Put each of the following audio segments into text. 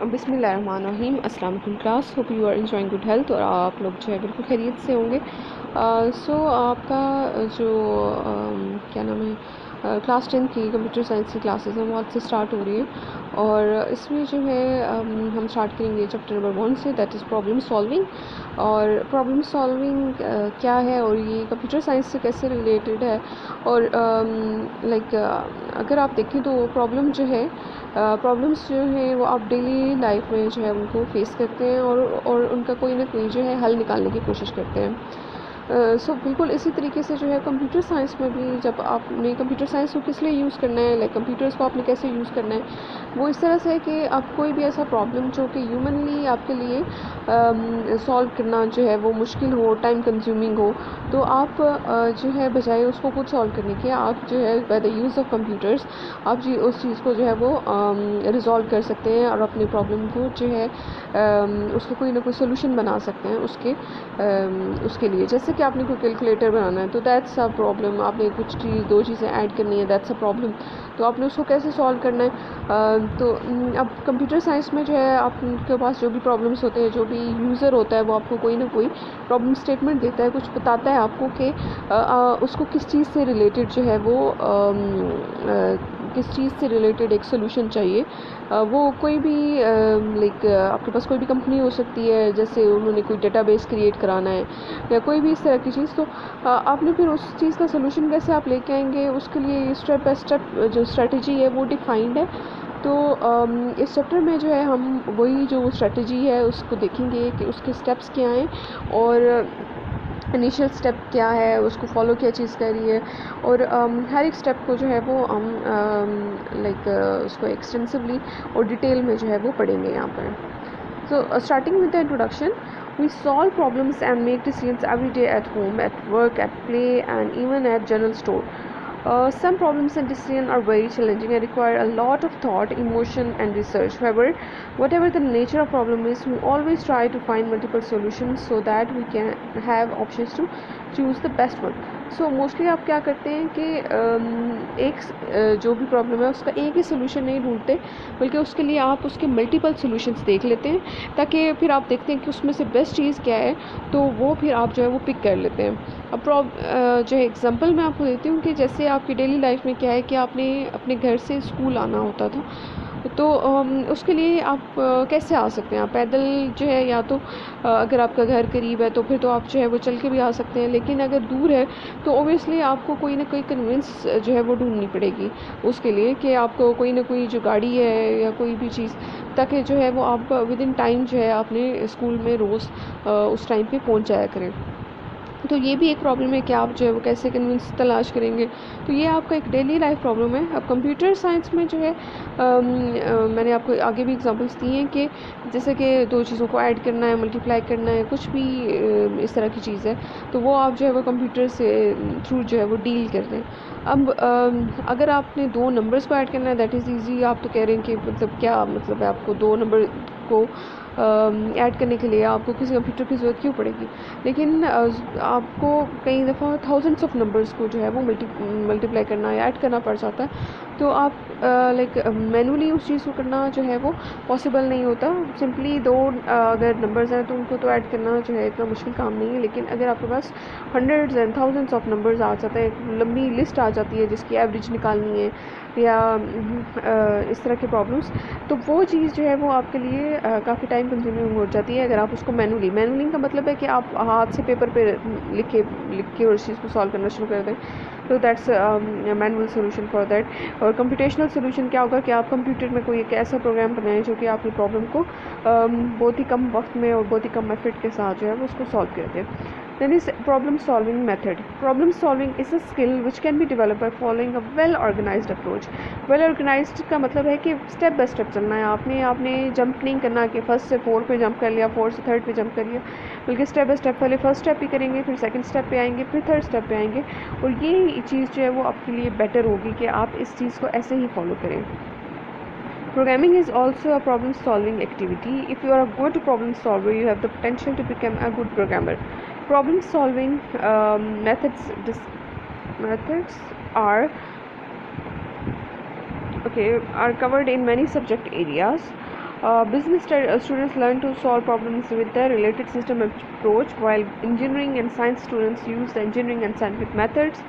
बिस्मिल्लाहिर्रहमानिर्रहीम। अस्सलाम वालेकुम class, hope you are enjoying good health और आप लोग जो है बिल्कुल खैरियत से होंगे। आपका जो क्या नाम है, क्लास 10 की कंप्यूटर साइंस की क्लासेस हैं वो आज से स्टार्ट हो रही हैं और इसमें जो है हम स्टार्ट करेंगे चैप्टर नंबर 1 से, दैट इज़ प्रॉब्लम सॉल्विंग। और प्रॉब्लम सॉल्विंग क्या है और ये कंप्यूटर साइंस से कैसे रिलेटेड है। और अगर आप देखें तो प्रॉब्लम्स जो है वो आप डेली लाइफ में जो है उनको फेस करते हैं और उनका कोई ना कोई जो है हल निकालने की कोशिश करते हैं। बिल्कुल इसी तरीके से जो है कंप्यूटर साइंस में भी जब आपने कंप्यूटर साइंस को किस लिए यूज़ करना है, लाइक कंप्यूटर्स को आपने कैसे यूज़ करना है, वो इस तरह से है कि आप कोई भी ऐसा प्रॉब्लम जो कि ह्यूमनली आपके लिए सॉल्व करना जो है वो मुश्किल हो, टाइम कंज्यूमिंग हो, तो आप जो है बजाय उसको खुद सॉल्व करने के आप जो है by the use of computers आप जी उस चीज़ को जो है वो रिज़ॉल्व कर सकते हैं और अपनी प्रॉब्लम को जो है उसका कोई ना कोई सोल्यूशन बना सकते हैं उसके लिए। जैसे कि आपने कोई कैलकुलेटर बनाना है तो दैट्स अ प्रॉब्लम, आपने कुछ चीज़ दो चीज़ें ऐड करनी है, दैट्स अ प्रॉब्लम। तो आपने उसको कैसे सॉल्व करना है। अब कंप्यूटर साइंस में जो है आपके पास जो भी प्रॉब्लम्स होते हैं, जो भी यूज़र होता है वो आपको कोई ना कोई प्रॉब्लम स्टेटमेंट देता है, कुछ बताता है आपको कि उसको किस चीज़ से रिलेटेड जो है वो किस चीज़ से रिलेटेड एक सोल्यूशन चाहिए। वो कोई भी आपके पास कोई भी कंपनी हो सकती है, जैसे उन्होंने कोई डेटाबेस क्रिएट कराना है या कोई भी इस तरह की चीज़। तो आपने फिर उस चीज़ का सोल्यूशन कैसे आप लेके आएंगे, उसके लिए स्टेप बाय स्टेप जो स्ट्रेटजी है वो डिफाइंड है। तो इस चैप्टर में जो है हम वही जो स्ट्रेटजी है उसको देखेंगे कि उसके स्टेप्स क्या हैं और इनिशियल स्टेप क्या है, उसको फॉलो क्या चीज़ कर रही है। और हर एक स्टेप को जो है वो हम उसको एक्सटेंसिवली और डिटेल में जो है वो पढ़ेंगे यहाँ पर। So, starting with the introduction, we solve problems and make decisions every day at home, at work, at play, and even at general store. Some problems and decisions are very challenging and require a lot of thought, emotion, and research. However, whatever the nature of problem is, we always try to find multiple solutions so that we can have options to choose the best one. So mostly आप क्या करते हैं कि जो भी problem है उसका एक ही सोल्यूशन नहीं ढूंढते, बल्कि उसके लिए आप उसके मल्टीपल सॉल्यूशंस देख लेते हैं, ताकि फिर आप देखते हैं कि उसमें से बेस्ट चीज़ क्या है, तो वो फिर आप जो है वो पिक कर लेते हैं। अब जो है एग्जांपल मैं आपको देती हूँ कि जैसे आपकी डेली लाइफ में क्या है कि आपने अपने घर से स्कूल आना होता था, तो उसके लिए आप कैसे आ सकते हैं। आप पैदल जो है, या तो अगर आपका घर करीब है तो फिर तो आप जो है वो चल के भी आ सकते हैं, लेकिन अगर दूर है तो ओबियसली आपको कोई ना कोई कन्वेंस जो है वो ढूंढनी पड़ेगी उसके लिए, कि आपको कोई ना कोई जो गाड़ी है या कोई भी चीज़, ताकि जो है वो आप विद इन टाइम जो है अपने स्कूल में रोज़ उस टाइम पे पहुंच जाया करें। तो ये भी एक प्रॉब्लम है कि आप जो है वो कैसे कन्विंस तलाश करेंगे। तो ये आपका एक डेली लाइफ प्रॉब्लम है। अब कंप्यूटर साइंस में जो है मैंने आपको आगे भी एग्जांपल्स दिए हैं कि जैसे कि दो चीज़ों को ऐड करना है, मल्टीप्लाई करना है, कुछ भी इस तरह की चीज़ है, तो वो आप जो है वो कंप्यूटर से थ्रू जो है वो डील कर रहे हैं। अब अगर आपने दो नंबर्स को ऐड करना है, दैट इज़ ईजी। आप तो कह रहे हैं कि मतलब क्या मतलब है, आपको दो नंबर को ऐड करने के लिए आपको किसी कंप्यूटर की ज़रूरत क्यों पड़ेगी। लेकिन आपको कई दफ़ा थाउजेंड्स ऑफ नंबर्स को जो है वो मल्टीप्लाई करना या ऐड करना पड़ जाता है। तो आप मैनुअली उस चीज़ को करना जो है वो पॉसिबल नहीं होता। सिंपली दो अगर नंबर्स हैं तो उनको तो ऐड करना जो है इतना मुश्किल काम नहीं है, लेकिन अगर आपके पास hundreds and thousands of numbers आ जाते हैं, एक लंबी लिस्ट आ जाती है जिसकी एवरेज निकालनी है या इस तरह की प्रॉब्लम्स, तो वो चीज़ जो है वो आपके लिए काफ़ी टाइम कंज्यूमिंग हो जाती है अगर आप उसको मैनुअलिंग का मतलब है कि आप हाथ से पेपर पे लिख के उस चीज़ को सॉल्व करना शुरू कर दें। तो that's manual solution for that. और कंप्यूटेशनल सोल्यूशन क्या होगा कि आप कंप्यूटर में कोई एक ऐसा प्रोग्राम बनाएं जो कि आपकी प्रॉब्लम को बहुत ही कम वक्त में और बहुत ही कम एफर्ट के साथ जो है वो उसको सॉल्व कर दें। Then is problem solving method. Problem solving is a skill which can be developed by following a well organized approach. Well organized का मतलब है कि स्टेप बाय स्टेप चलना है। आपने जंप नहीं करना कि फर्स्ट से 4 पे जंप कर लिया, 4 से 3rd पे जंप कर लिया, बल्कि स्टेप बाय स्टेप पहले फर्स्ट स्टेप भी करेंगे, फिर सेकंड स्टेप पे आएंगे, फिर थर्ड स्टेप पे आएंगे। और ये चीज़ जो है वो आपके लिए बेटर होगी कि आप इस चीज़ को ऐसे ही फॉलो करें। Programming is also a problem solving activity. If you are a good problem solver, you have the potential to become a good programmer. Problem solving methods are covered in many subject areas. Business students learn to solve problems with the related system approach, while engineering and science students use the engineering and scientific methods.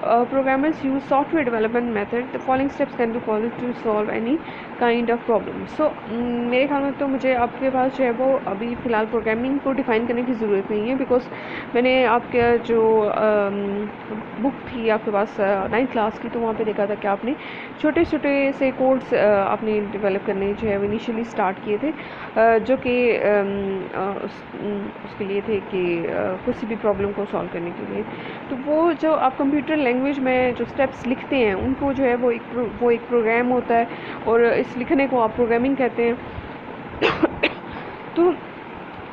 Programmers use software development method. The following steps can be followed to solve any kind of problem. So मेरे ख्याल में तो मुझे आपके पास जो है वो अभी फ़िलहाल प्रोग्रामिंग को डिफ़ाइन करने की ज़रूरत नहीं है, बिकॉज मैंने आपके जो बुक थी आपके पास 9th क्लास की, तो वहाँ पे देखा था कि आपने छोटे छोटे से कोड्स आपने डेवलप करने जो है वो इनिशियली स्टार्ट किए थे, जो कि उसके लिए थे कि किसी भी प्रॉब्लम को सॉल्व करने के लिए. तो वो जो आप कंप्यूटर लैंग्वेज में जो स्टेप्स लिखते हैं उनको जो है वो एक प्रोग्राम होता है, और इस लिखने को आप प्रोग्रामिंग कहते हैं. तो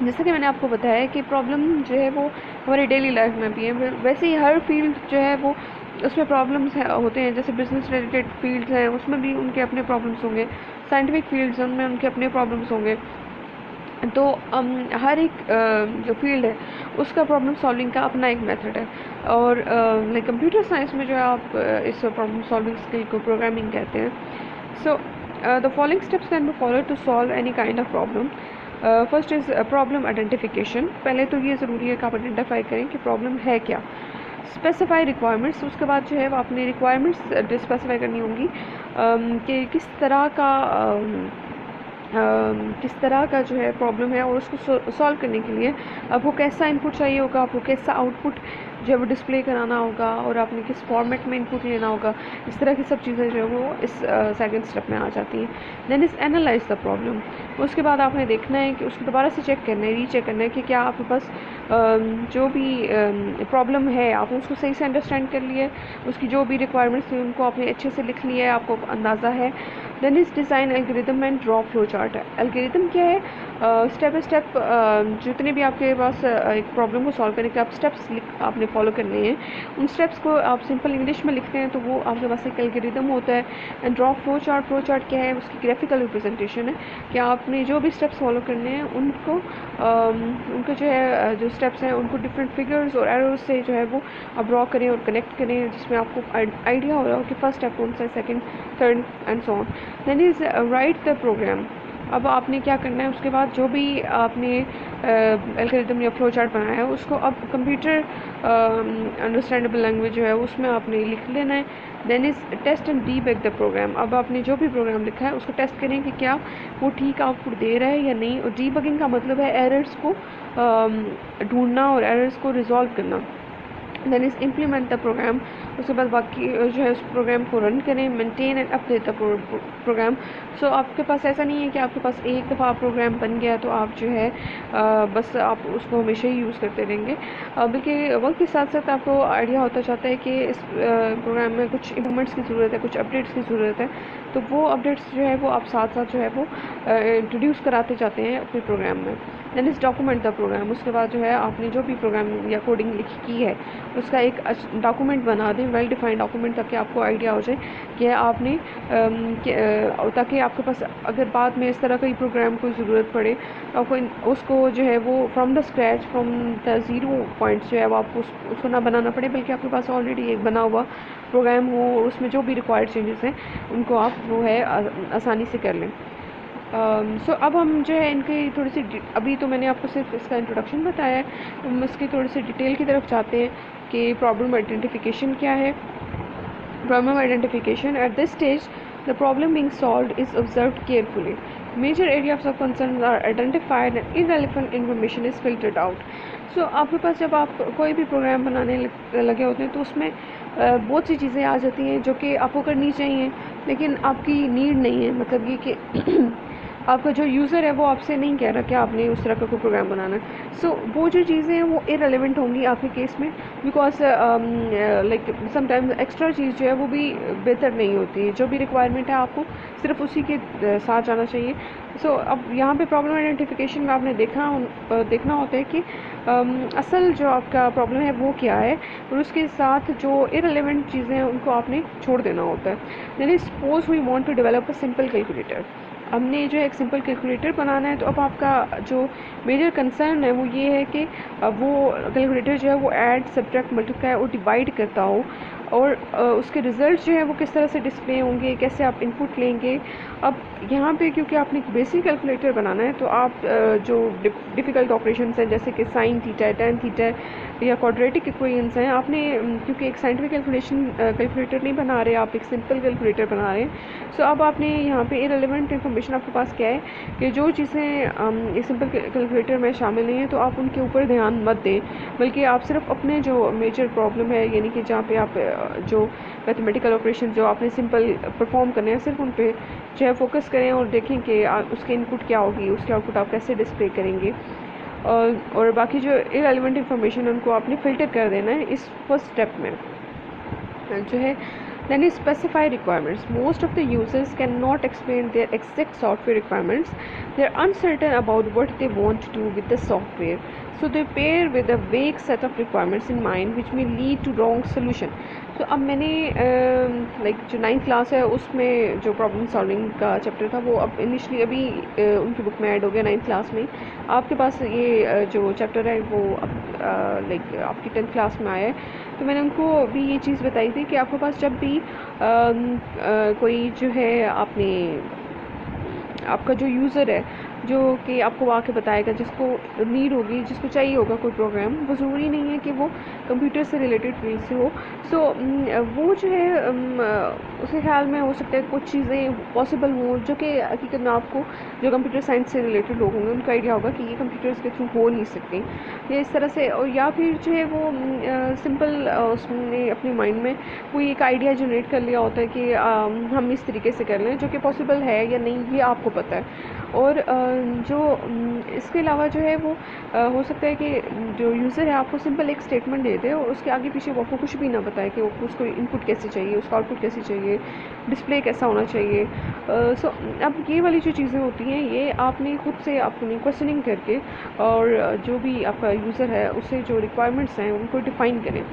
जैसा कि मैंने आपको बताया कि प्रॉब्लम जो है वो हमारी डेली लाइफ में भी है, वैसे ही हर फील्ड जो है वो उसमें प्रॉब्लम्स होते हैं. जैसे बिजनेस रिलेटेड फील्ड्स हैं उसमें भी उनके अपने प्रॉब्लम्स होंगे, साइंटिफिक फील्ड्स हैं उनमें उनके अपने प्रॉब्लम्स होंगे. तो हर एक जो फील्ड है उसका प्रॉब्लम सॉल्विंग का अपना एक मेथड है. और लाइक कंप्यूटर साइंस में जो है आप इस प्रॉब्लम सॉल्विंग स्किल को प्रोग्रामिंग कहते हैं. So the following steps can be follow to solve any kind of problem. First is problem identification. पहले तो ये ज़रूरी है कि आप आइडेंटिफाई करें कि प्रॉब्लम है क्या. Specify requirements. उसके बाद जो है वो आपने रिक्वायरमेंट्स स्पेसिफाई करनी होंगी कि किस तरह का जो है प्रॉब्लम है, और उसको सॉल्व करने के लिए आपको कैसा इनपुट चाहिए होगा, आपको कैसा आउटपुट जो है वो डिस्प्ले कराना होगा, और आपने किस फॉर्मेट में इनपुट लेना होगा. इस तरह की सब चीज़ें जो है वो इस सेकंड स्टेप में आ जाती हैं. Then is analyse the problem. उसके बाद आपने देखना है कि उसको दोबारा से चेक करना है, रीचेक करना है कि क्या आपके पास जो भी प्रॉब्लम है आपने उसको सही से अंडरस्टैंड कर लिया है, उसकी जो भी रिक्वायरमेंट्स थी उनको आपने अच्छे से लिख लिया है, आपको अंदाज़ा है. Then is design algorithm and draw flow chart. Algorithm क्या है? स्टेप बाई स्टेप जितने भी आपके पास एक प्रॉब्लम को सॉल्व करने के आप स्टेप्स आपने फॉलो करने हैं, उन स्टेप्स को आप सिंपल इंग्लिश में लिखते हैं तो वो आपके पास एक एल्गोरिदम होता है. एंड ड्रॉ फ्लो चार्ट क्या है? उसकी ग्राफिकल रिप्रेजेंटेशन है कि आपने जो भी स्टेप्स फॉलो करने हैं उनको जो है जो स्टेप्स हैं उनको डिफरेंट फिगर्स और एरोज से जो है वो आप ड्रॉ करें और कनेक्ट करें, जिसमें आपको आइडिया हो रहा हो कि फर्स्ट स्टेप कौन सा है, second, third and so on. Then is write the program. अब आपने क्या करना है, उसके बाद जो भी आपने एल्गोरिथम या फ्लो चार्ट बनाया है उसको अब कंप्यूटर अंडरस्टैंडेबल लैंग्वेज जो है उसमें आपने लिख लेना है. Then is test and debug the program. अब आपने जो भी प्रोग्राम लिखा है उसको टेस्ट करें कि क्या वो ठीक आउटपुट दे रहा है या नहीं. और डीबगिंग का मतलब है एरर्स को ढूंढना और एरर्स को रिजॉल्व करना. Then is implement the program. उसके बाद बाकी जो है उस प्रोग्राम को रन करें, maintain and update the program. So आपके पास ऐसा नहीं है कि आपके पास एक दफ़ा प्रोग्राम बन गया तो आप जो है बस आप उसको हमेशा ही यूज़ करते रहेंगे, बल्कि वक्त के साथ साथ आपको आइडिया होता जाता है कि इस प्रोग्राम में कुछ इम्प्रूवमेंट्स की ज़रूरत है, कुछ अपडेट्स की ज़रूरत है. तो वो अपडेट्स जो है वो आप साथ साथ जो है वो इंट्रोड्यूस कराते जाते हैं अपने प्रोग्राम में. Then is document the program. उसके बाद जो है आपने जो भी प्रोग्राम या कोडिंग लिखी की है उसका एक डॉक्यूमेंट बना दें, वेल डिफाइंड डॉक्यूमेंट, ताकि आपको आइडिया हो जाए कि आपने ताकि आपके पास अगर बाद में इस तरह का ही प्रोग्राम को ज़रूरत पड़े तो आपको उसको जो है वो from the scratch, from the zero points जो है वो आपको उसको ना बनाना पड़े, बल्कि आपके पास ऑलरेडी एक बना हुआ प्रोग्राम हो और उसमें जो भी रिक्वायर्ड चेंजेस हैं उनको आप वो है आसानी से कर लें. सो अब हम जो है इनकी थोड़ी सी अभी तो मैंने आपको सिर्फ इसका इंट्रोडक्शन बताया है, हम इसकी थोड़ी सी डिटेल की तरफ जाते हैं कि प्रॉब्लम आइडेंटिफिकेशन क्या है. Problem identification. At this stage the problem being solved is observed carefully. Major areas of concern are identified and irrelevant information is filtered out. So आपके पास जब आप कोई भी प्रोग्राम बनाने लगे होते हैं तो उसमें बहुत सी चीज़ें आ जाती हैं जो कि आपको करनी चाहिए लेकिन आपकी नीड नहीं है. मतलब ये कि आपका जो यूज़र है वो आपसे नहीं कह रहा कि आपने उस तरह का कोई प्रोग्राम बनाना है. सो वो जो चीज़ें हैं वो इररिलेवेंट होंगी आपके केस में, बिकॉज लाइक समटाइम्स एक्स्ट्रा चीज़ जो है वो भी बेहतर नहीं होती है. जो भी रिक्वायरमेंट है आपको सिर्फ उसी के साथ जाना चाहिए. सो अब यहाँ पे प्रॉब्लम आइडेंटिफिकेशन में आपने देखना होता है कि असल जो आपका प्रॉब्लम है वो क्या है, और उसके साथ जो इररिलेवेंट चीज़ें हैं उनको आपने छोड़ देना होता है. Then suppose we want to develop a simple calculator. हमने जो है एक सिंपल कैलकुलेटर बनाना है, तो अब आपका जो मेजर कंसर्न है वो ये है कि वो कैलकुलेटर जो है वो ऐड, सब्ट्रैक्ट, मल्टीप्लाई और डिवाइड करता हो और उसके रिज़ल्ट जो है वो किस तरह से डिस्प्ले होंगे, कैसे आप इनपुट लेंगे। अब यहाँ पे क्योंकि आपने एक बेसिक कैलकुलेटर बनाना है तो आप जो डिफ़िकल्ट ऑपरेशंस हैं जैसे कि साइन थीटा, टैन थीटा या क्वाड्रेटिक इक्वेशंस हैं, आपने क्योंकि एक साइंटिफिक कैलकुलेटर नहीं बना रहे, आप एक सिंपल कैलकुलेटर बना रहे हैं। सो अब आपने यहाँ पे इरेलेवेंट इन्फॉर्मेशन आपके पास क्या है कि जो चीज़ें इस सिंपल कैलकुलेटर में शामिल नहीं हैं तो आप उनके ऊपर ध्यान मत दें, बल्कि आप सिर्फ अपने जो मेजर प्रॉब्लम है यानी कि जहाँ पे आप जो मैथमेटिकल ऑपरेशन जो आपने सिंपल परफॉर्म करने हैं सिर्फ उन पे जो है फोकस करें और देखें कि उसके इनपुट क्या होगी, उसके आउटपुट आप कैसे डिस्प्ले करेंगे। और बाकी जो इरेलेवेंट इन्फॉर्मेशन उनको आपने फ़िल्टर कर देना है इस फर्स्ट स्टेप में जो है। Then you specify requirements. Most of the users cannot explain their exact software requirements. They're uncertain about what they want to do with the software. So they pair with a vague set of requirements in mind, which may lead to wrong solution. तो अब मैंने जो 9th class है उसमें जो problem solving का chapter था वो अब इनिशली अभी उनकी बुक में ऐड हो गया 9th क्लास में। आपके पास ये जो चैप्टर है वो अब आपकी 10th क्लास में आया है। तो मैंने उनको भी ये चीज़ बताई थी कि आपके पास जब भी कोई जो है आपका जो यूज़र है जो कि आपको आके बताएगा, जिसको नीड होगी, जिसको चाहिए होगा कोई प्रोग्राम, वो ज़रूरी नहीं है कि वो कंप्यूटर से रिलेटेड फील्ड से हो। सो वो जो है उसके ख्याल में हो सकता है कुछ चीज़ें पॉसिबल हों जो कि हकीकत में आपको जो कंप्यूटर साइंस से रिलेटेड लोग होंगे उनको आइडिया होगा कि ये कंप्यूटर्स के थ्रू हो नहीं सकती, या इस तरह से। और या फिर जो है वो सिंपल उसने अपने माइंड में कोई एक आइडिया जनरेट कर लिया होता है कि हम इस तरीके से कर लें, जो कि पॉसिबल है या नहीं ये आपको पता है। और जो इसके अलावा जो है वो हो सकता है कि जो यूज़र है आपको सिंपल एक स्टेटमेंट दे दे और उसके आगे पीछे वो आपको कुछ भी ना बताए कि उसको इनपुट कैसे चाहिए, उसका आउटपुट कैसे चाहिए, डिस्प्ले कैसा होना चाहिए। सो अब ये वाली जो चीज़ें होती हैं ये आपने खुद से अपनी क्वेश्चनिंग करके और जो भी आपका यूज़र है उससे जो रिक्वायरमेंट्स हैं उनको डिफ़ाइन करें।